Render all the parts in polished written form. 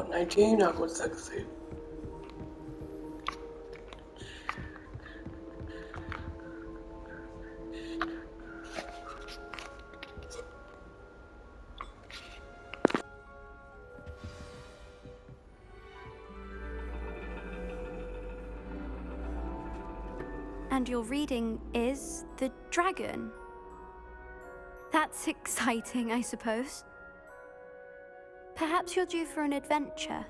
Part 19, Hogwarts Legacy. And your reading is The Dragon. That's exciting, I suppose. Perhaps you're due for an adventure.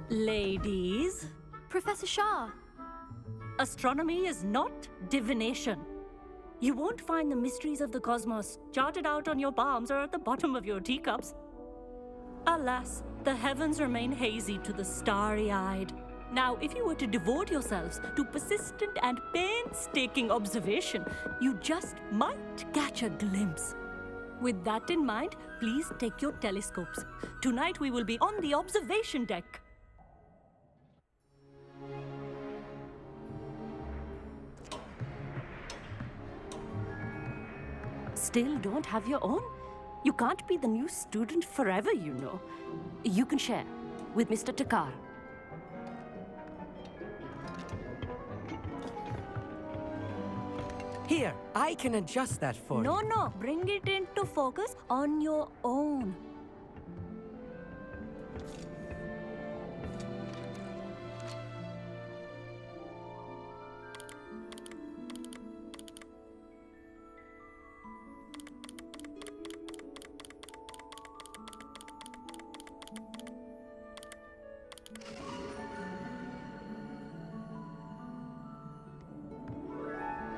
Ladies, Professor Shah. astronomy is not divination. You won't find the mysteries of the cosmos charted out on your palms or at the bottom of your teacups. Alas, the heavens remain hazy to the starry-eyed. Now, if you were to devote yourselves to persistent and painstaking observation, you just might catch a glimpse. With that in mind, please take your telescopes. Tonight we will be on the observation deck. Still don't have your own? You can't be the new student forever, you know. You can share with Mr. Takar. Here, I can adjust that for you. No, bring it into focus on your own.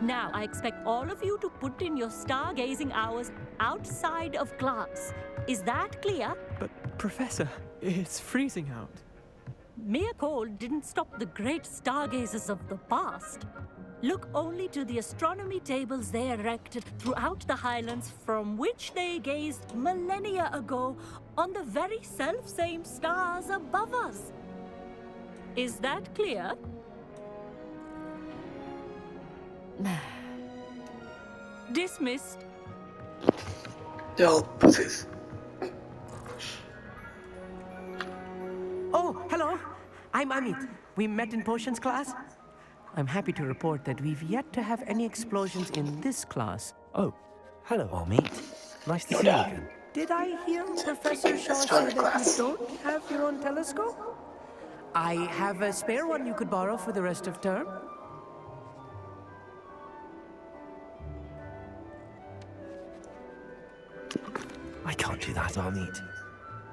Now, I expect all of you to put in your stargazing hours outside of class. Is that clear? But, Professor, it's freezing out. Mere cold didn't stop the great stargazers of the past. Look only to the astronomy tables they erected throughout the Highlands from which they gazed millennia ago on the very self-same stars above us. Is that clear? Dismissed. They're all pussies. Oh, hello. I'm Amit. We met in potions class. I'm happy to report that we've yet to have any explosions in this class. Oh, hello, Amit. Nice to see you again. Did I hear Professor Shaw say Astronomy that class. you don't have your own telescope? I have a spare one you could borrow for the rest of term. I can't do that, Amit.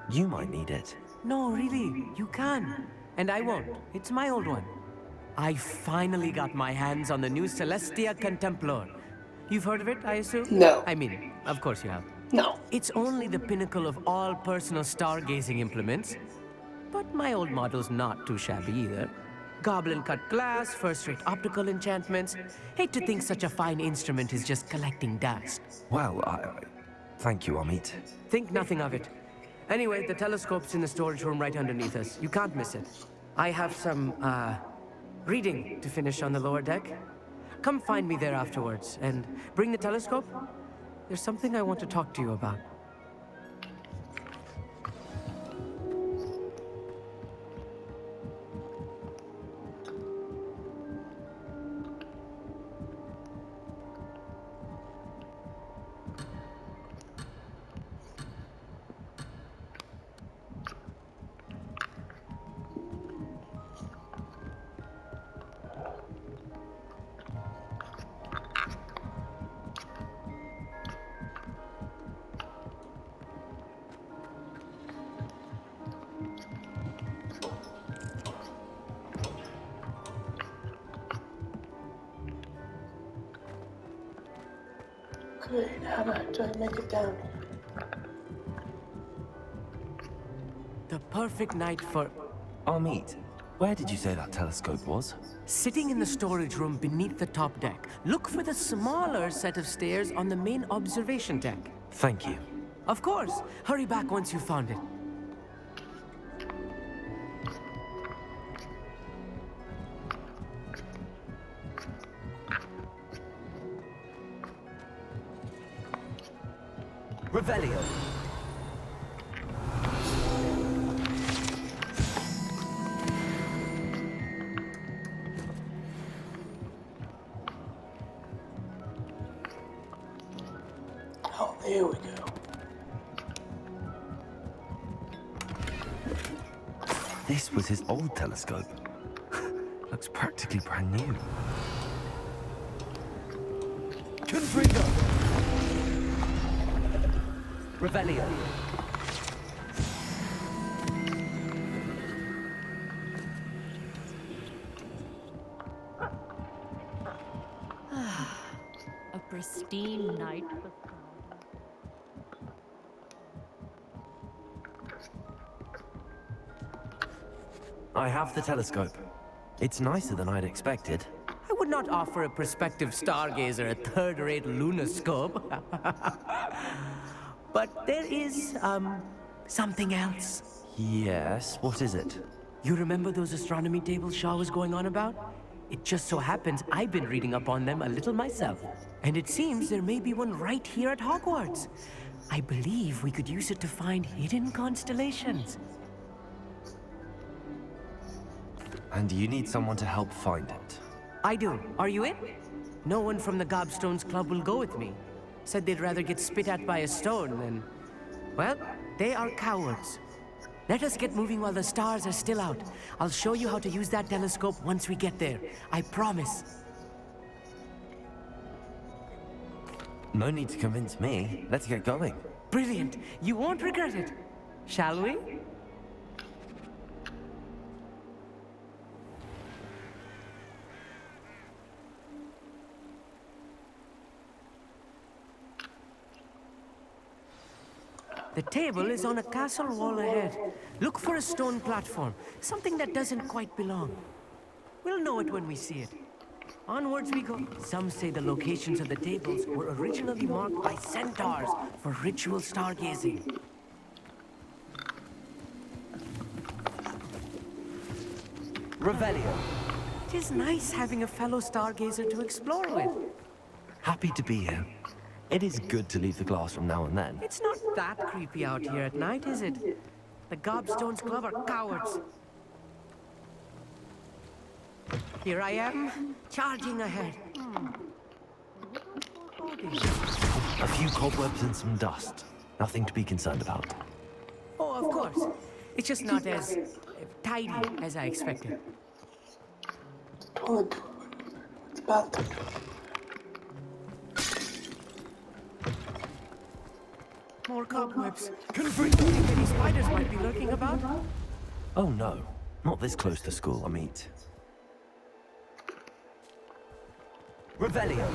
You might need it. No, really, you can. And I won't. It's my old one. I finally got my hands on the new Celestia Contemplor. You've heard of it, I assume? No. I mean, of course you have. No. It's only the pinnacle of all personal stargazing implements. But my old model's not too shabby either. Goblin-cut glass, first-rate optical enchantments. Hate to think such a fine instrument is just collecting dust. Well, thank you, Amit. Think nothing of it. Anyway, the telescope's in the storage room right underneath us. You can't miss it. I have some, reading to finish on the lower deck. Come find me there afterwards, and bring the telescope. There's something I want to talk to you about. Great, how do I make it down here? The perfect night for... Amit, where did you say that telescope was? Sitting in the storage room beneath the top deck. Look for the smaller set of stairs on the main observation deck. Thank you. Of course. Hurry back once you've found it. Revelio. Oh, there we go. This was his old telescope. Looks practically brand new. Confringo. Revelio. A pristine night for I have the telescope. It's nicer than I'd expected. I would not offer a prospective stargazer a third-rate lunoscope. But there is, something else. Yes, what is it? You remember those astronomy tables Shaw was going on about? It just so happens I've been reading up on them a little myself. And it seems there may be one right here at Hogwarts. I believe we could use it to find hidden constellations. And you need someone to help find it. I do. Are you in? No one from the Gobstones Club will go with me. Said they'd rather get spit at by a stone than... Well, they are cowards. Let us get moving while the stars are still out. I'll show you how to use that telescope once we get there. I promise. No need to convince me. Let's get going. Brilliant. You won't regret it. Shall we? The table is on a castle wall ahead. Look for a stone platform, something that doesn't quite belong. We'll know it when we see it. Onwards we go. Some say the locations of the tables were originally marked by centaurs for ritual stargazing. Revelio. It is nice having a fellow stargazer to explore with. Happy to be here. It is good to leave the classroom now and then. It's not that creepy out here at night, is it? The Gobstones Club are cowards. Here I am, charging ahead. A few cobwebs and some dust. Nothing to be concerned about. Oh, of course. It's just not as tidy as I expected. Toilet. It's bathroom. More cobwebs. Think any spiders might be lurking about? Oh no, not this close to school, I mean. Revelio.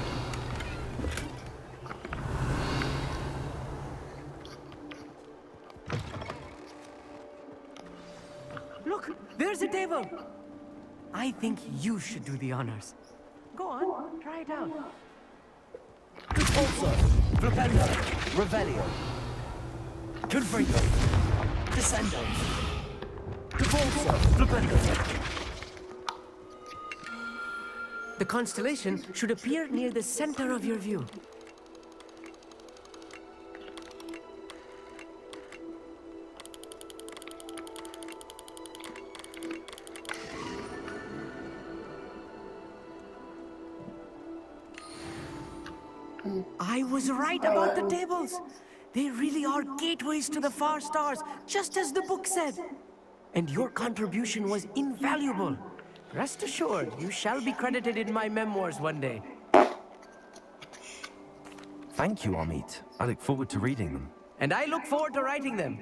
Look, there's a table. I think you should do the honors. Go on, try it out. Also, Flipendo, Revelio, Confringo, Descendo, Devolso, Flipendo. The constellation should appear near the center of your view. I was right about the tables. They really are gateways to the far stars, just as the book said. And your contribution was invaluable. Rest assured, you shall be credited in my memoirs one day. Thank you, Amit. I look forward to reading them. And I look forward to writing them.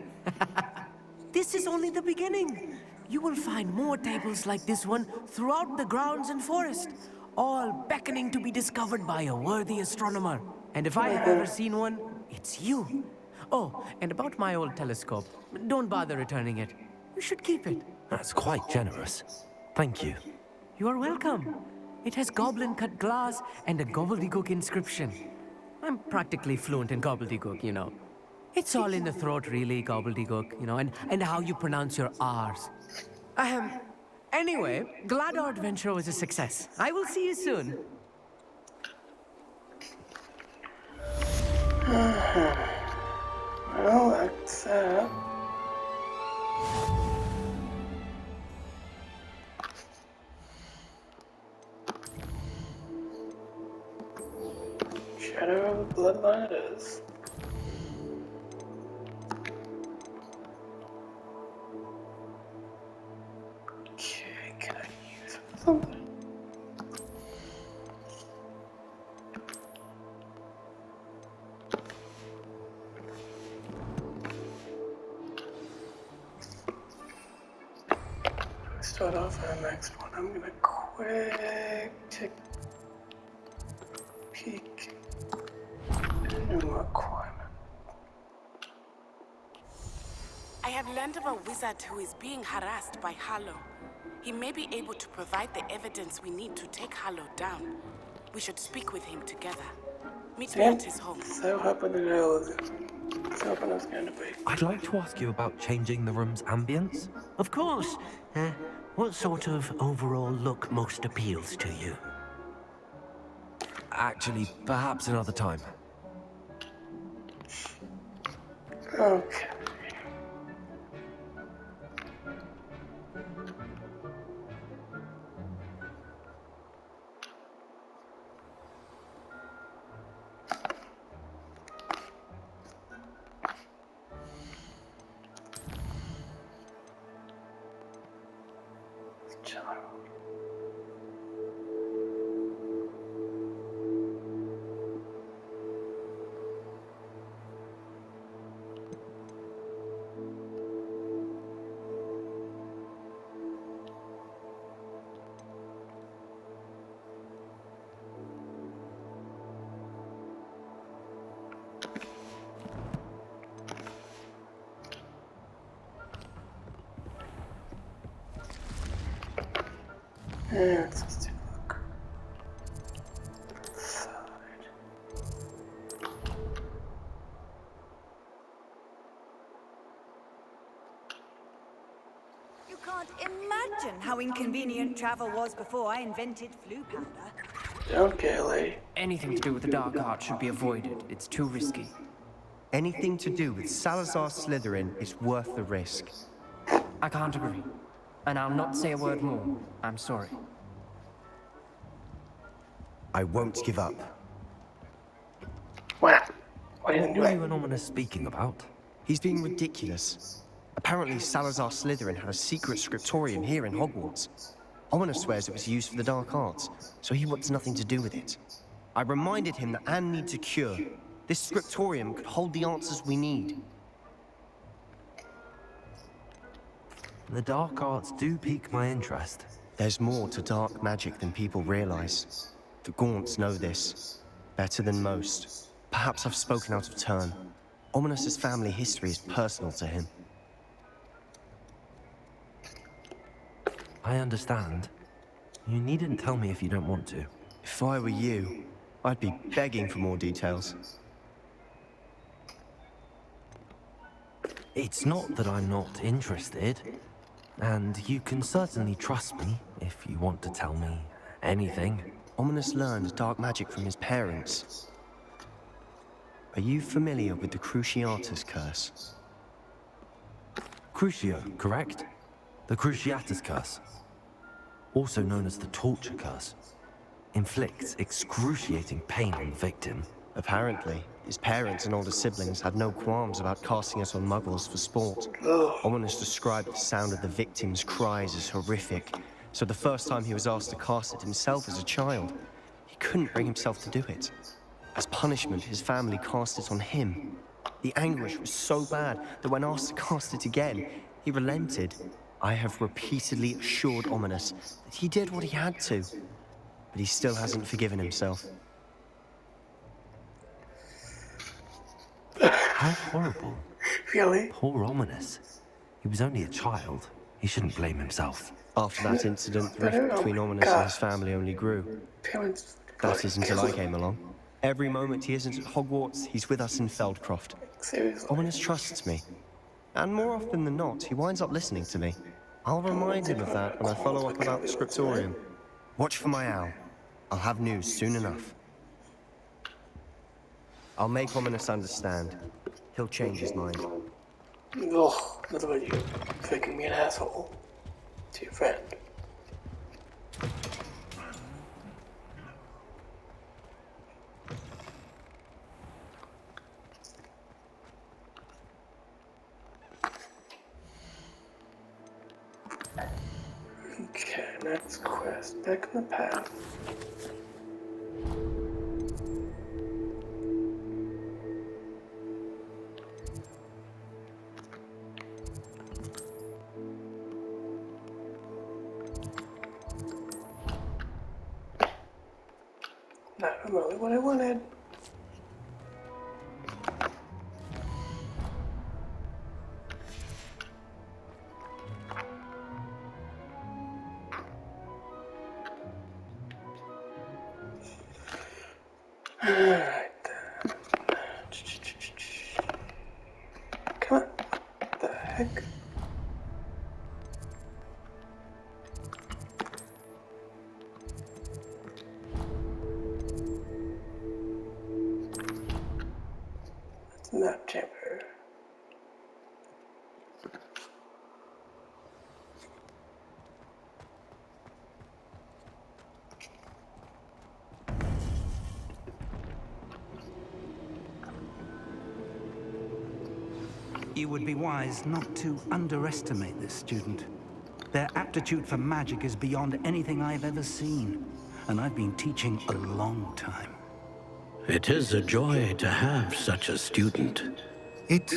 This is only the beginning. You will find more tables like this one throughout the grounds and forest, all beckoning to be discovered by a worthy astronomer. And if I have ever seen one, it's you. Oh, and about my old telescope, don't bother returning it. You should keep it. That's quite generous. Thank you. You are welcome. It has goblin-cut glass and a gobbledygook inscription. I'm practically fluent in gobbledygook, you know. It's all in the throat, really, gobbledygook, you know, and how you pronounce your R's. Anyway, glad our adventure was a success. I will see you soon. Shadow of the Bloodline it is. Okay, can I use something? Start off on the next one. I'm gonna quick take a peek. New requirement. I have learned of a wizard who is being harassed by Harlow. He may be able to provide the evidence we need to take Harlow down. We should speak with him together. Meet me at his home. So hoping that I was going to be. I'd like to ask you about changing the room's ambience. Of course. What sort of overall look most appeals to you? Actually, perhaps another time. Okay. Let's just take a look. Side. You can't imagine how inconvenient travel was before I invented flu powder. Don't care, lady. Anything to do with the dark art should be avoided. It's too risky. Anything to do with Salazar Slytherin is worth the risk. I can't agree. And I'll not say a word more. I'm sorry. I won't give up. Wow. Why didn't What do were it? you and Ominous speaking about? He's being ridiculous. Apparently, Salazar Slytherin had a secret scriptorium here in Hogwarts. Ominous swears it was used for the dark arts, so he wants nothing to do with it. I reminded him that Anne needs a cure. This scriptorium could hold the answers we need. The dark arts do pique my interest. There's more to dark magic than people realize. The Gaunts know this better than most. Perhaps I've spoken out of turn. Ominous's family history is personal to him. I understand. You needn't tell me if you don't want to. If I were you, I'd be begging for more details. It's not that I'm not interested. And you can certainly trust me if you want to tell me anything. Ominous learned dark magic from his parents. Are you familiar with the Cruciatus Curse? Crucio, correct? The Cruciatus Curse. Also known as the Torture Curse. Inflicts excruciating pain on the victim. Apparently, his parents and older siblings had no qualms about casting it on muggles for sport. Ominous described the sound of the victim's cries as horrific, so the first time he was asked to cast it himself as a child, he couldn't bring himself to do it. As punishment, his family cast it on him. The anguish was so bad that when asked to cast it again, he relented. I have repeatedly assured Ominous that he did what he had to, but he still hasn't forgiven himself. How horrible. Really? Poor Ominous. He was only a child. He shouldn't blame himself. After that incident, the rift between Ominous and his family only grew. Parents. That is until I came along. Every moment he isn't at Hogwarts, he's with us in Feldcroft. Seriously. Ominous trusts me. And more often than not, he winds up listening to me. I'll remind him of that when I follow up about the scriptorium. Watch for my owl. I'll have news soon enough. I'll make Ominous understand. He'll change his mind. Ugh, another way you making me an asshole to your friend. next quest. Back in the path. Not really what I wanted. Alright then. Come on. What the heck? It's a map chamber. You would be wise not to underestimate this student. Their aptitude for magic is beyond anything I've ever seen, and I've been teaching a long time. It is a joy to have such a student. It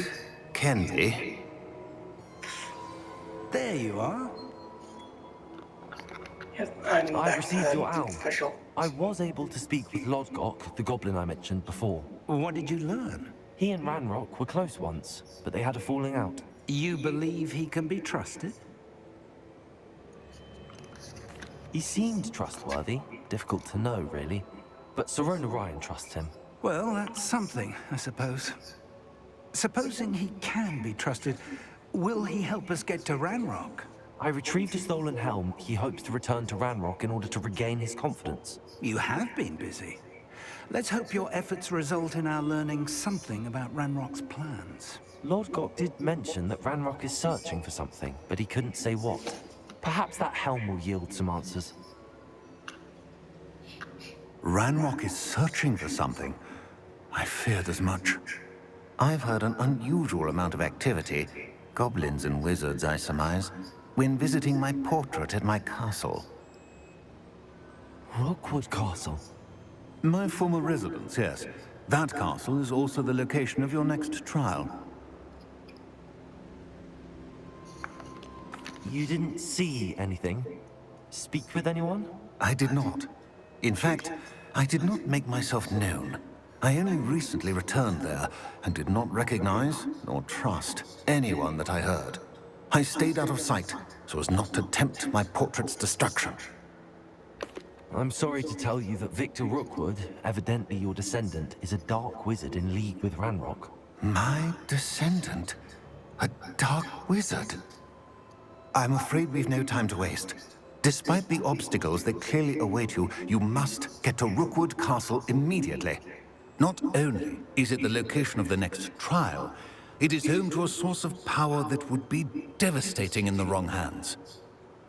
can be. There you are. Yes, I'm I back received then. your owl. Official. I was able to speak with Lodgok, the goblin I mentioned before. What did you learn? He and Ranrock were close once, but they had a falling out. You believe he can be trusted? He seemed trustworthy. Difficult to know, really. But Sirona Ryan trusts him. Well, that's something, I suppose. Supposing he can be trusted, will he help us get to Ranrock? I retrieved a stolen helm. He hopes to return to Ranrock in order to regain his confidence. You have been busy. Let's hope your efforts result in our learning something about Ranrock's plans. Lodgok did mention that Ranrock is searching for something, but he couldn't say what. Perhaps that helm will yield some answers. Ranrock is searching for something. I feared as much. I've heard an unusual amount of activity, goblins and wizards, I surmise, when visiting my portrait at my castle. Rookwood Castle? My former residence, yes. That castle is also the location of your next trial. You didn't see anything? Speak with anyone? I did not. In fact, I did not make myself known. I only recently returned there and did not recognize nor trust anyone that I heard. I stayed out of sight so as not to tempt my portrait's destruction. I'm sorry to tell you that Victor Rookwood, evidently your descendant, is a dark wizard in league with Ranrock. My descendant? A dark wizard? I'm afraid we've no time to waste. Despite the obstacles that clearly await you, you must get to Rookwood Castle immediately. Not only is it the location of the next trial, it is home to a source of power that would be devastating in the wrong hands.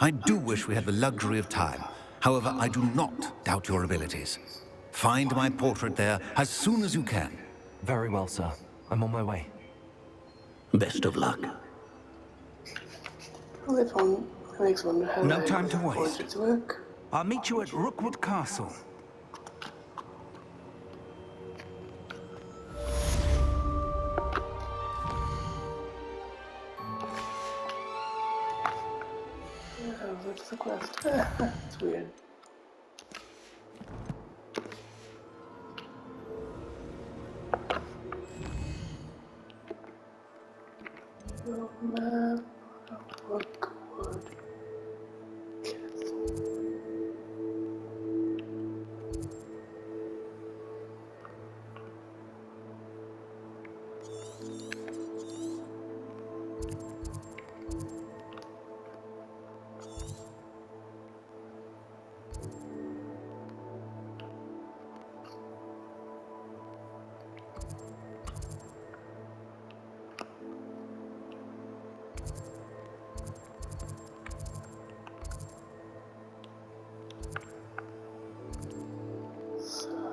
I do wish we had the luxury of time. However, I do not doubt your abilities. Find my portrait there as soon as you can. Very well, sir. I'm on my way. Best of luck. Well, this one makes one wonder how No time to waste. portraits work. I'll meet you at Rookwood Castle. Oh, that's the quest. It's weird. Your map of Rookwood Castle.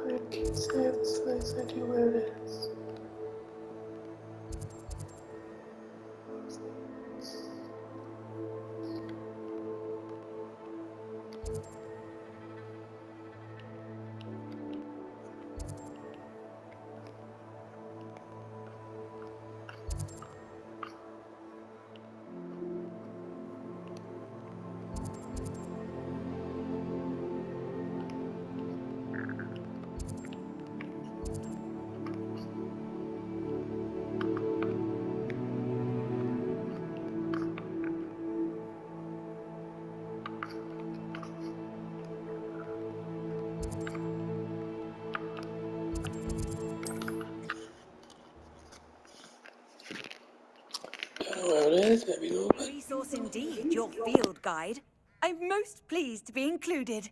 I can't say this place idea where it is. Resource indeed, your field guide. I'm most pleased to be included.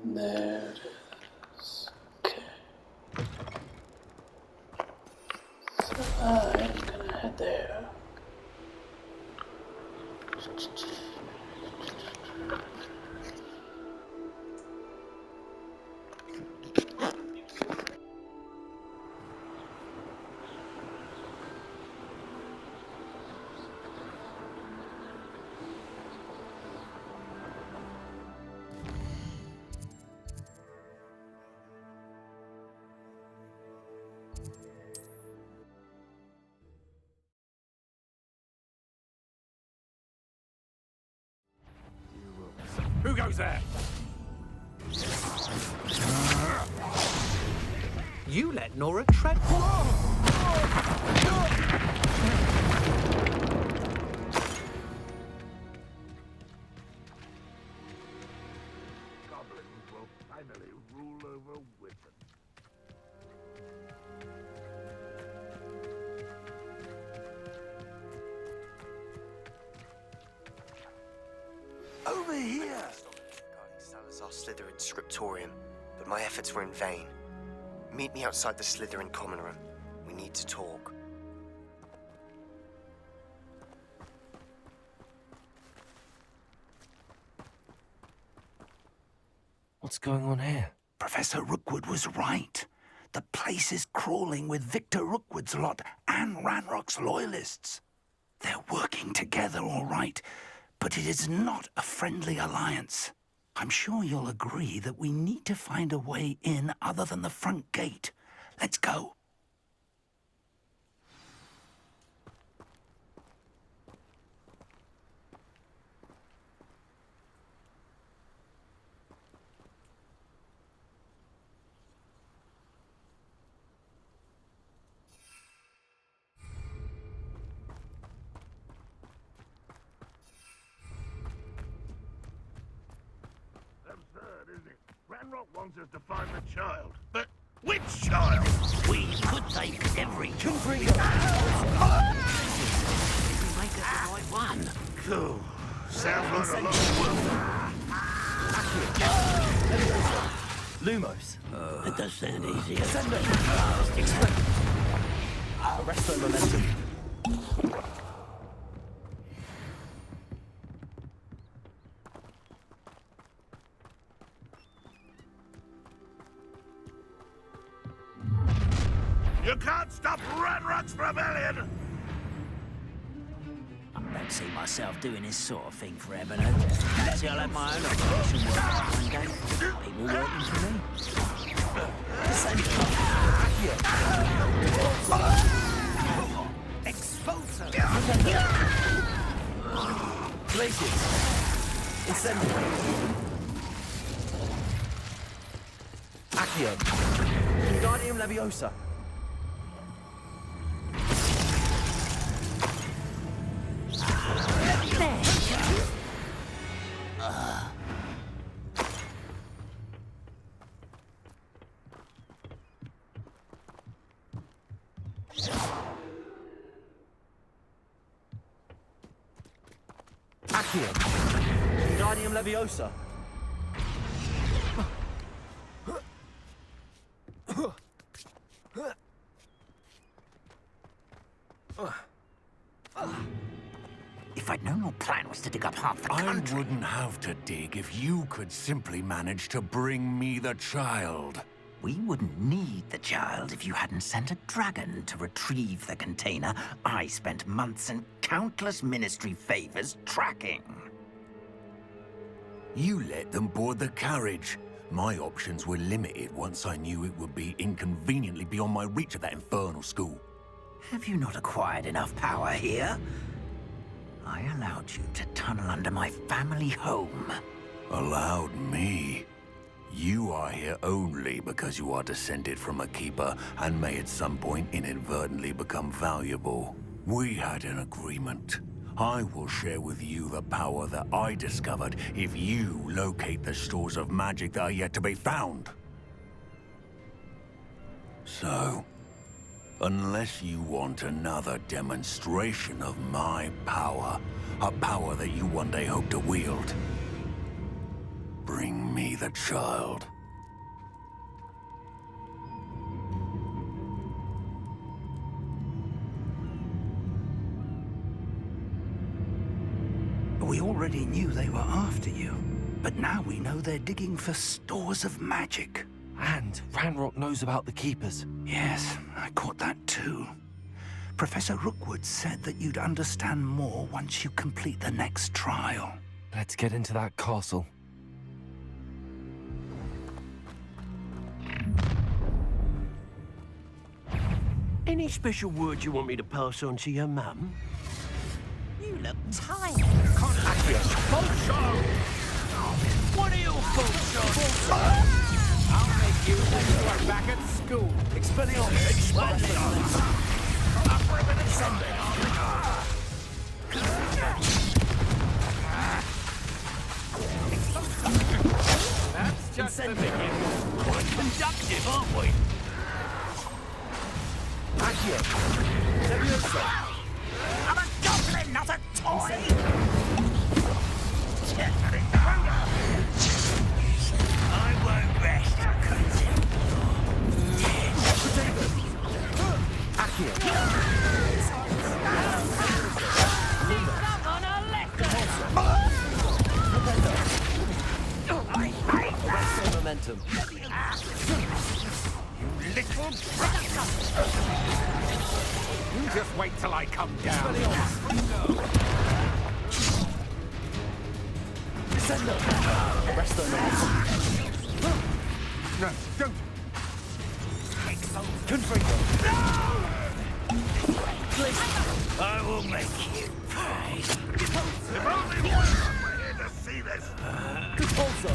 There it is. Okay. So I'm gonna head there. Who goes there? You let Nora tread. Goblins will finally rule over wizards. Over here! Guarding Salazar's Slytherin scriptorium, but my efforts were in vain. Meet me outside the Slytherin common room. We need to talk. What's going on here? Professor Rookwood was right. The place is crawling with Victor Rookwood's lot and Ranrock's loyalists. They're working together, all right, but it is not a friendly alliance. I'm sure you'll agree that we need to find a way in other than the front gate. Let's go. Absurd, isn't it? Ranrock wants us to find the child. But which child? We could take every child. If we make it the right one. Cool. Sounds like a lot of work. Lumos. It does sound easier. Send it. Arrest the momentum. You can't stop Ranrock's rebellion! I don't see myself doing this sort of thing forever, though. Perhaps I'll have my own operation one day. People working for me. Expulsor! Places! Incendiary! Accio! Wingardium Leviosa! Accio! Wingardium Leviosa! If I'd known your plan was to dig up half the country... I wouldn't have to dig if you could simply manage to bring me the child. We wouldn't need the child if you hadn't sent a dragon to retrieve the container I spent months and countless ministry favors tracking. You let them board the carriage. My options were limited once I knew it would be inconveniently beyond my reach of that infernal school. Have you not acquired enough power here? I allowed you to tunnel under my family home. Allowed me? You are here only because you are descended from a keeper and may at some point inadvertently become valuable. We had an agreement. I will share with you the power that I discovered if you locate the stores of magic that are yet to be found. So, unless you want another demonstration of my power, a power that you one day hope to wield, bring me the child. We already knew they were after you, but now we know they're digging for stores of magic. And Ranrock knows about the Keepers. Yes, I caught that too. Professor Rookwood said that you'd understand more once you complete the next trial. Let's get into that castle. Any special words you want me to pass on to your mum? You look tired. What are you for, I'll make you like you are back at school. Expelliarmus! That's just the beginning. Quite conductive, aren't we? Accio. Leviosa. I'm a goblin, not a toy! I won't rest until Accio. Someone elected! I hate that! Momentum. You little brat! You just wait till I come down. Descendo. Arresto momentum. No, don't. Confringo. I will make you pay. If only one of us were here to see this. Compulso.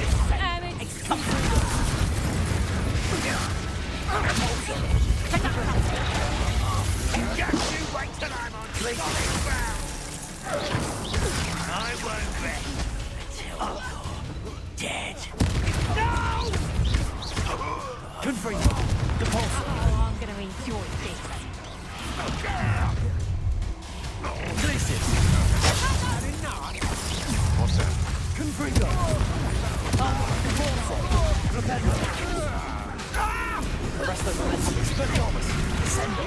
Just you wait till I'm on solid ground. I won't rest until you're dead. No! Confringo. Compulso. Oh, I'm gonna enjoy this. Glacis. What's that? Confringo. Compulso. Rependo. Arresto momentum. Expelliarmus. Descendo.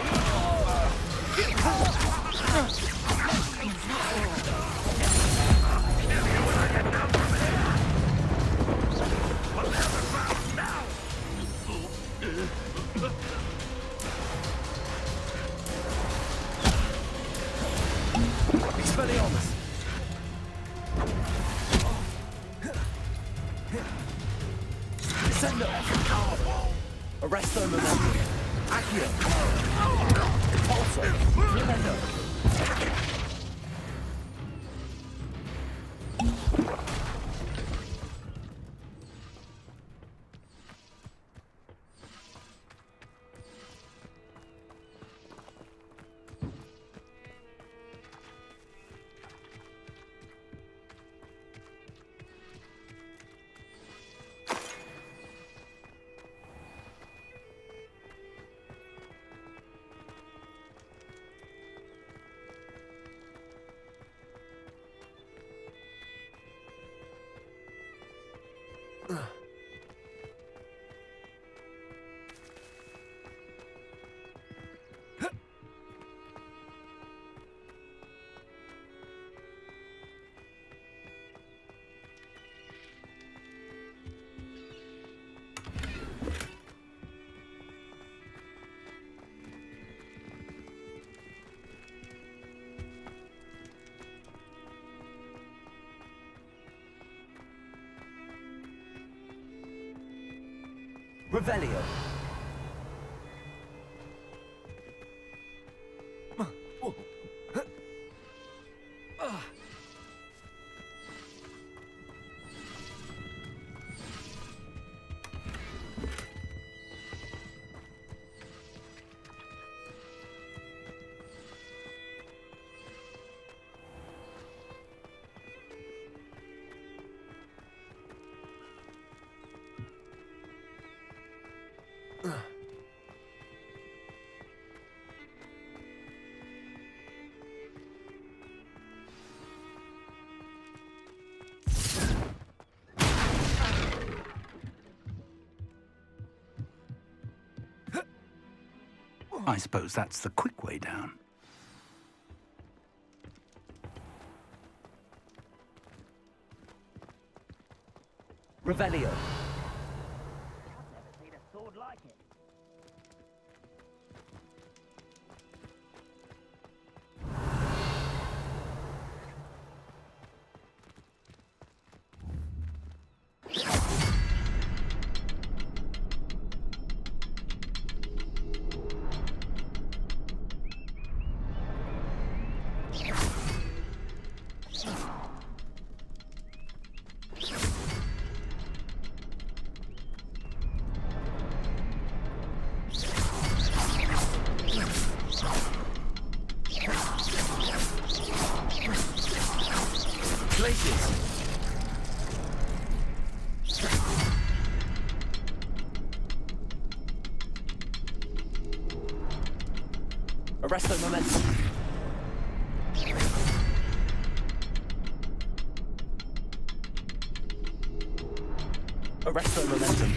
Expelliarmus. Descendo. Arresto momentum. Accio. Compulso. Rependo. Revelio. I suppose that's the quick way down. Revelio. Arresto momentum. Arresto momentum.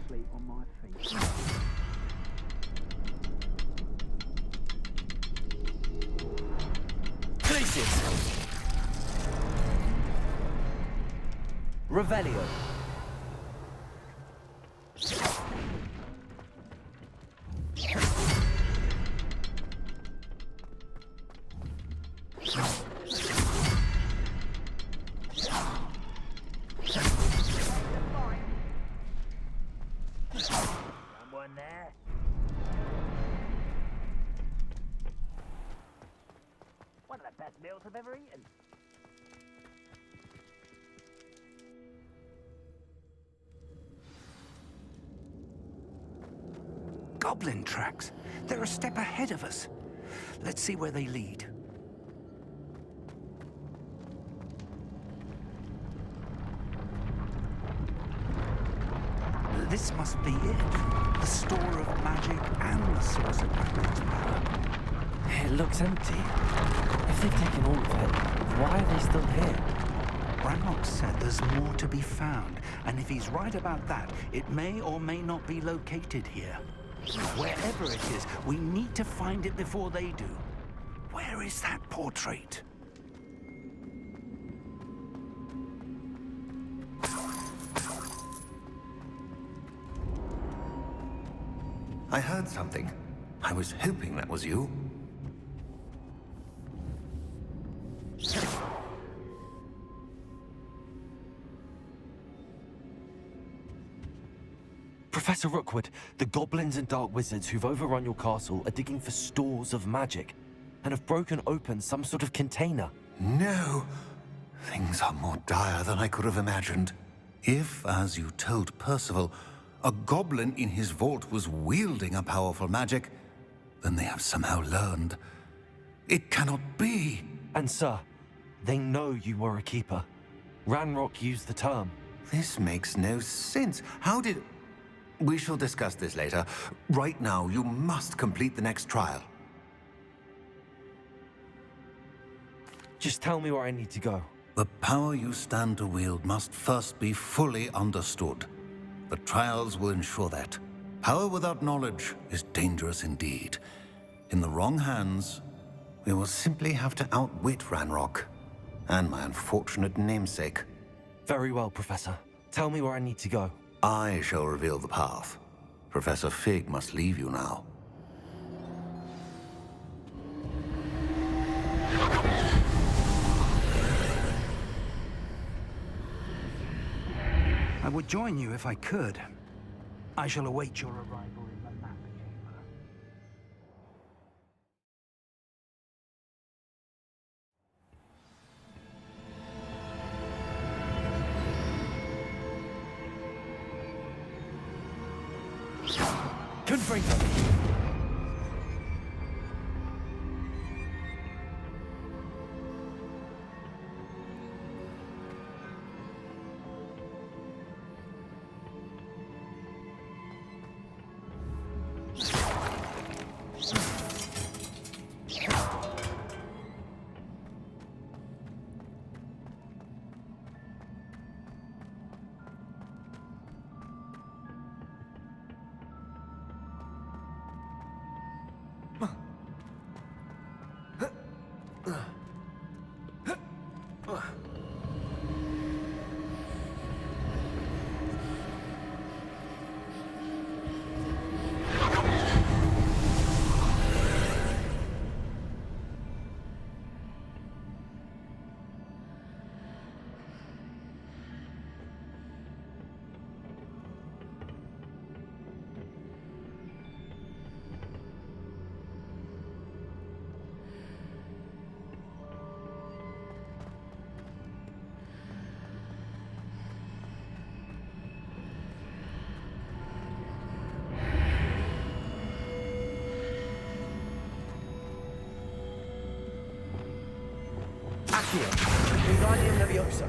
Sleep on my feet. Places. Revelio. Someone there? One of the best meals I've ever eaten. Goblin tracks. They're a step ahead of us. Let's see where they lead. This must be it. The store of magic and the source of Ranrock's power. It looks empty. If they've taken all of it, why are they still here? Ranrock said there's more to be found, and if he's right about that, it may or may not be located here. Wherever it is, we need to find it before they do. Where is that portrait? I heard something. I was hoping that was you. Professor Rookwood, the goblins and dark wizards who've overrun your castle are digging for stores of magic and have broken open some sort of container. No! Things are more dire than I could have imagined. If, as you told Percival, a goblin in his vault was wielding a powerful magic, then they have somehow learned. It cannot be! And sir, they know you were a keeper. Ranrock used the term. This makes no sense. How did... We shall discuss this later. Right now, you must complete the next trial. Just tell me where I need to go. The power you stand to wield must first be fully understood. The trials will ensure that. Power without knowledge is dangerous indeed. In the wrong hands, we will simply have to outwit Ranrock and my unfortunate namesake. Very well, Professor. Tell me where I need to go. I shall reveal the path. Professor Fig must leave you now. I would join you if I could. I shall await your arrival in the map chamber. Confringo. Accio, Wingardium Leviosa.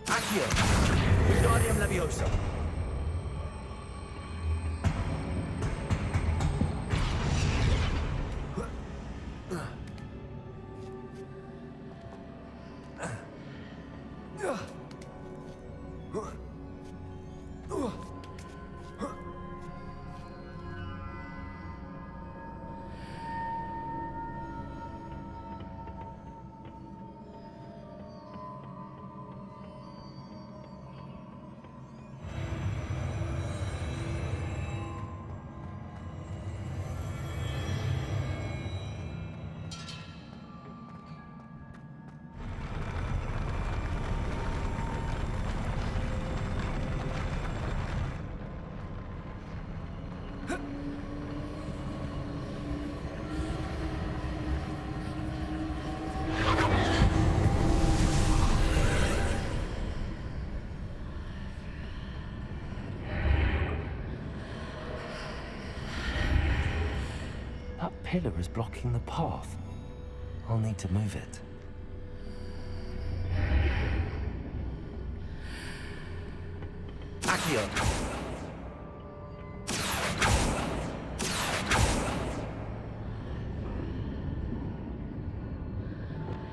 Accio, Wingardium Leviosa. That pillar is blocking the path. I'll need to move it. Accio.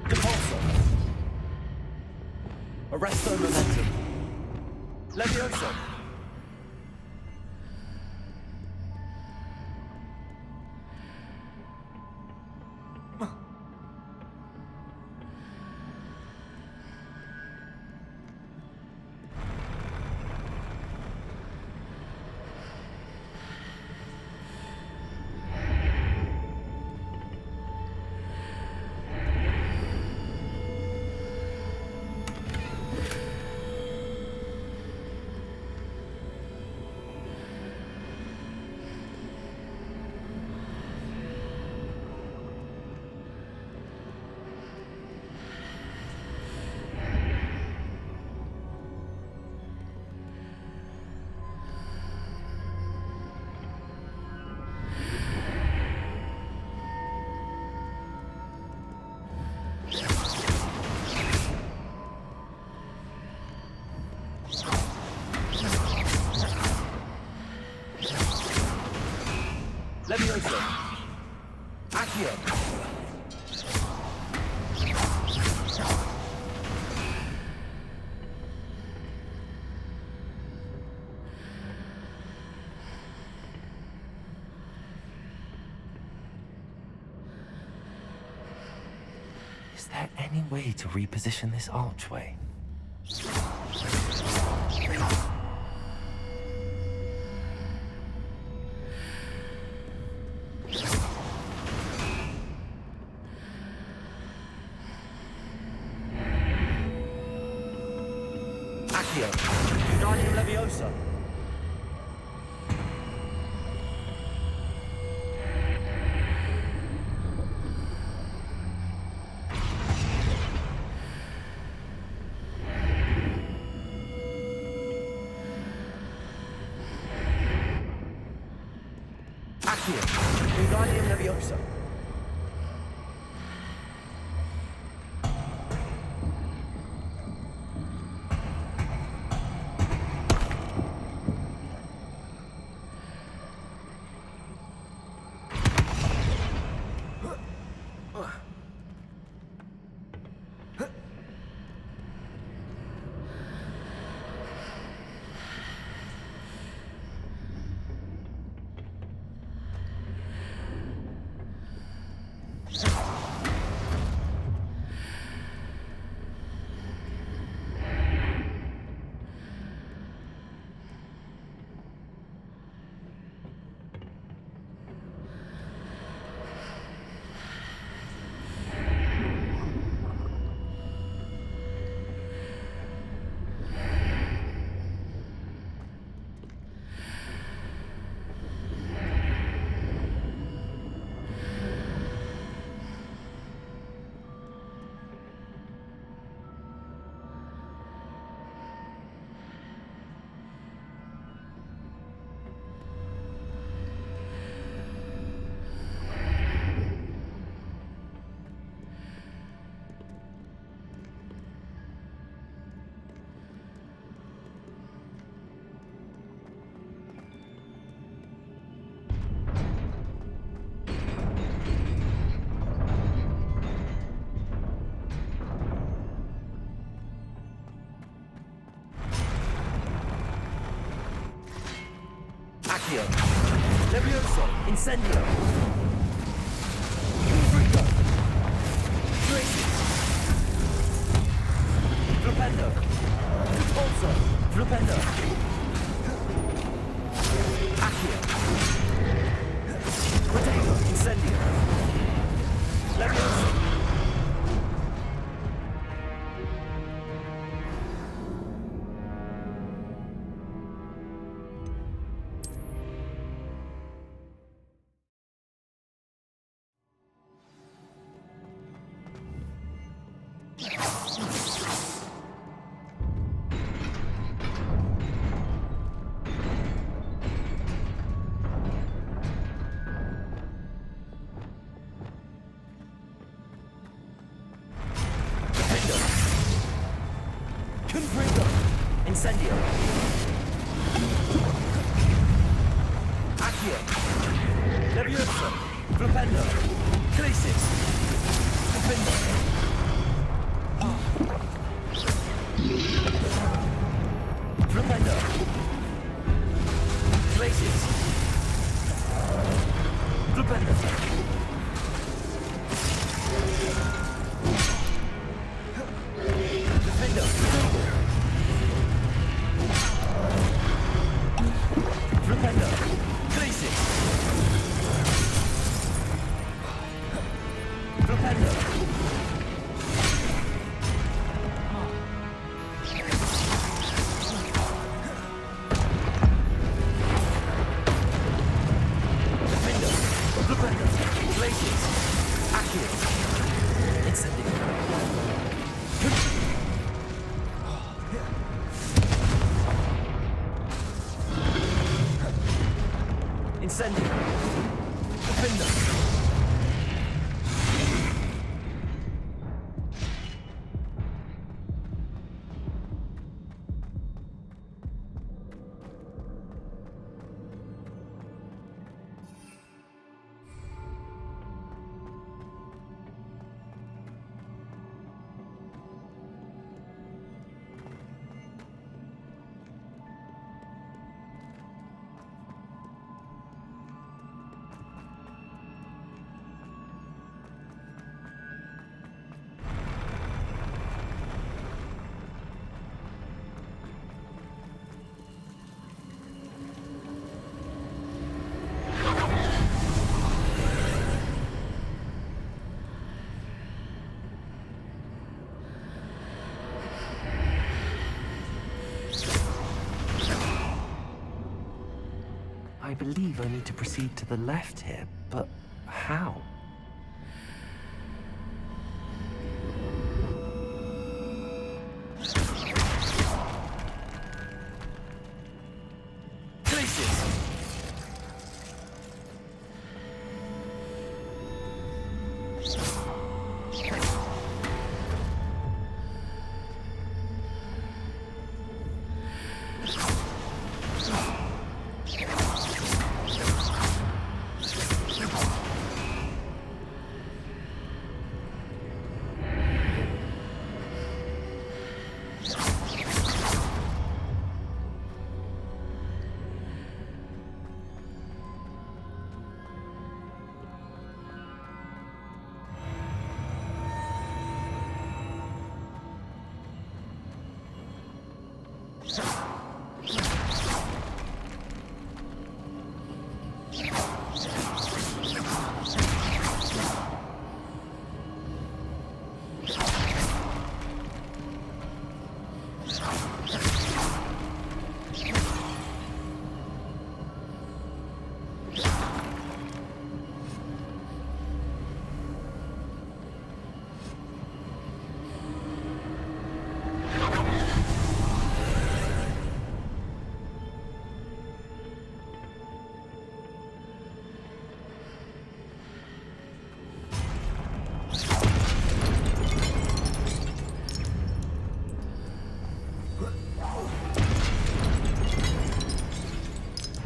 Depulso. Arresto Momentum. Levioso. Levioso. Accio. Is there any way to reposition this archway? Accio. Wingardium Leviosa. Accio. Wingardium Leviosa. Accio. Levioso. Incendio. Confringo. Tracy. Flipendo. Repulso. Flipendo. Accio. Potato. Incendio. Levioso. Incendio. Accio. Levioso. Flipendo. Crisis. Flipendo. Flipendo. Crisis. Flipendo. Flipendo. Flipendo. Crisis. Flipendo. Flipendo. Flipendo. Crisis. Accio. Incendio. Incendio. Flipendo. I believe I need to proceed to the left here, but how?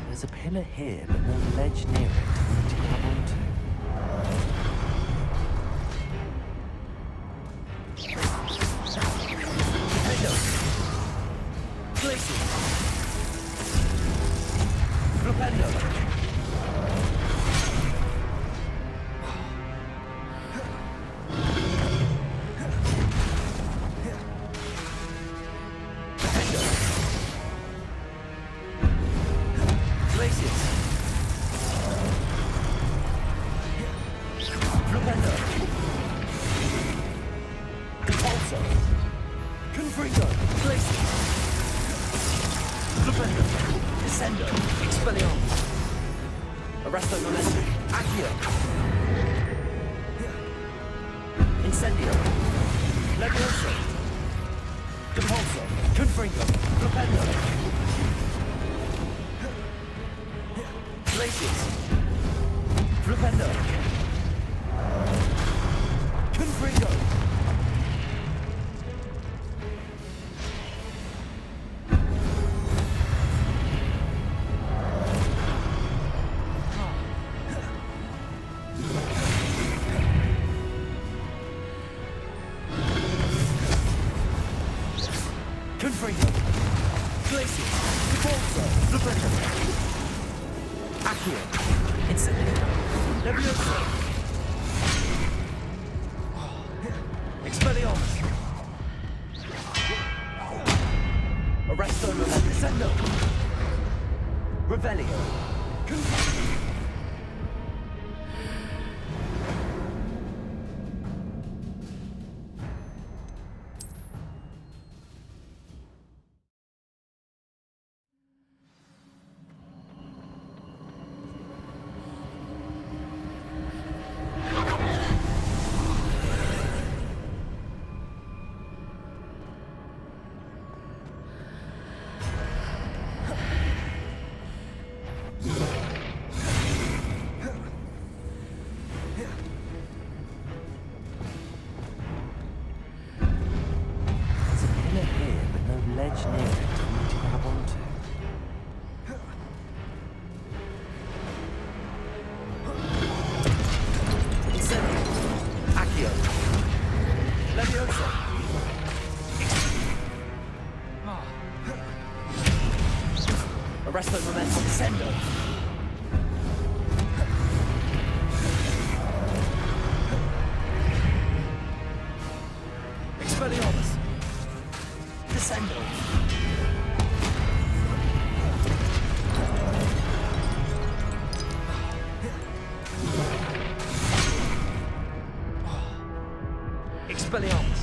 There's a pillar here, but no ledge near it for me to grab onto. Flipendo. Arresto momentum descendo. Expelliarmus. Descendo. Expelliarmus.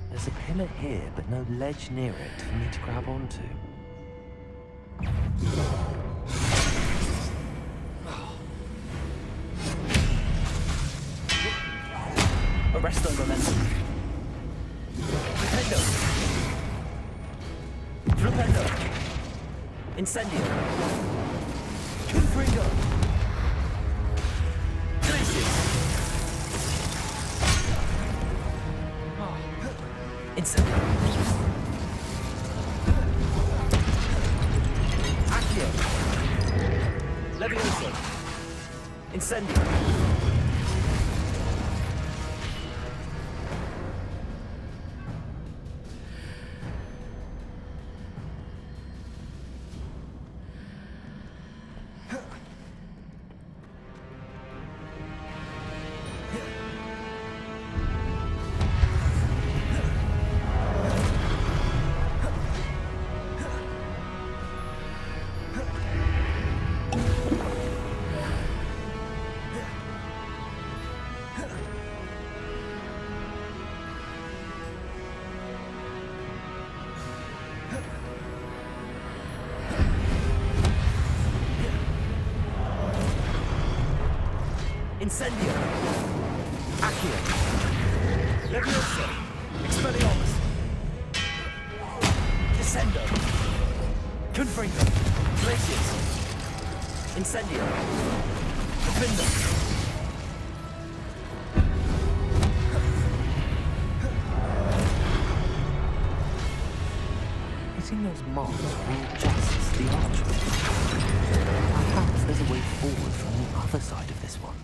There's a pillar here, but no ledge near it for me to grab onto. Arresto momentum. Flipendo. Flipendo. Incendio. Confringo. Glacius. Incendio. Accio. Levioso. Incendio. Incendio. Accio. Levioso. Expelliarmus. Confringo. Glacius. Incendio. Defender. Hitting those marks readjusts the archway. Perhaps there's a way forward from the other side of this one.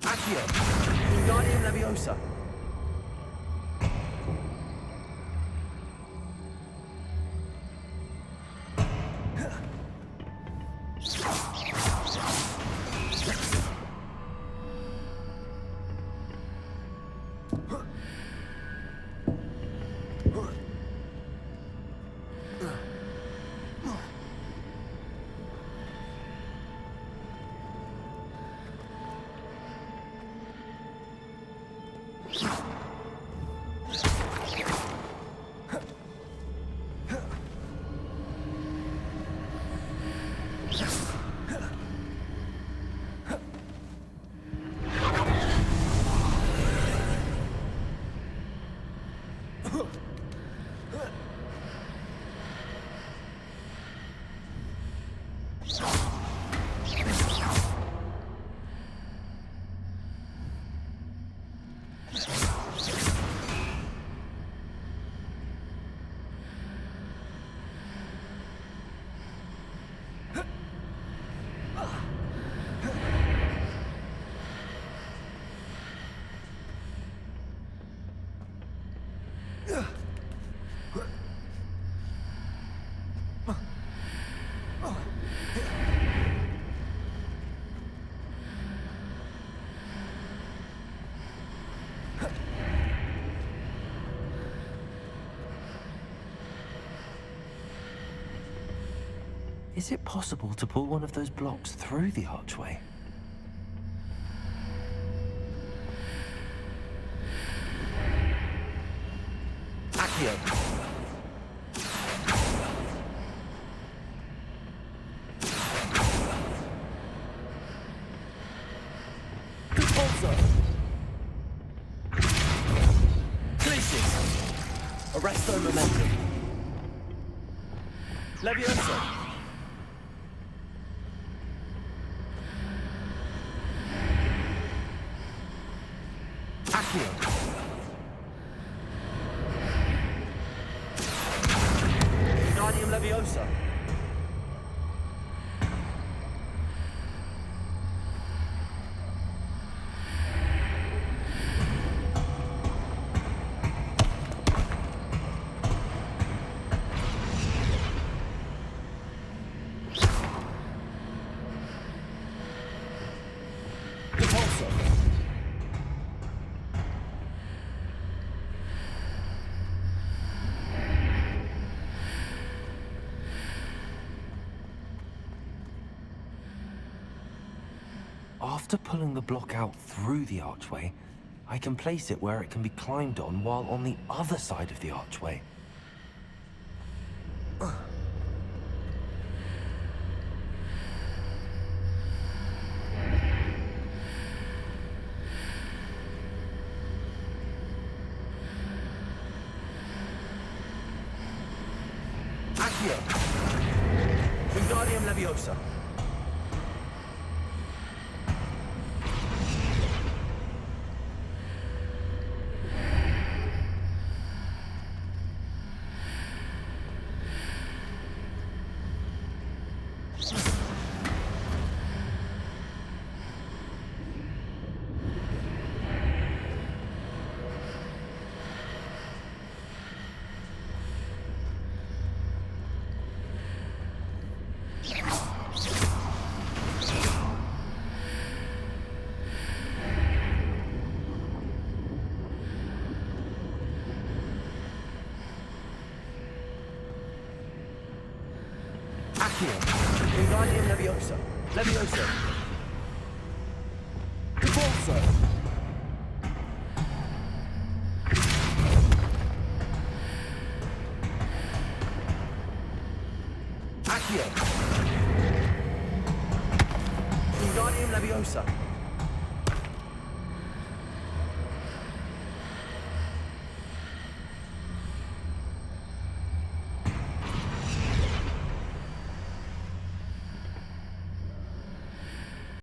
Accio. Wingardium Leviosa. Is it possible to pull one of those blocks through the archway? Accio. Compulso. Glacius. Arresto Momentum. Leviosa. Accio. Wingardium Leviosa. Compulso. After pulling the block out through the archway, I can place it where it can be climbed on while on the other side of the archway. Accio. Wingardium Leviosa. Accio. Wingardium Leviosa. Leviosa. Compulso. Accio. Wingardium Leviosa.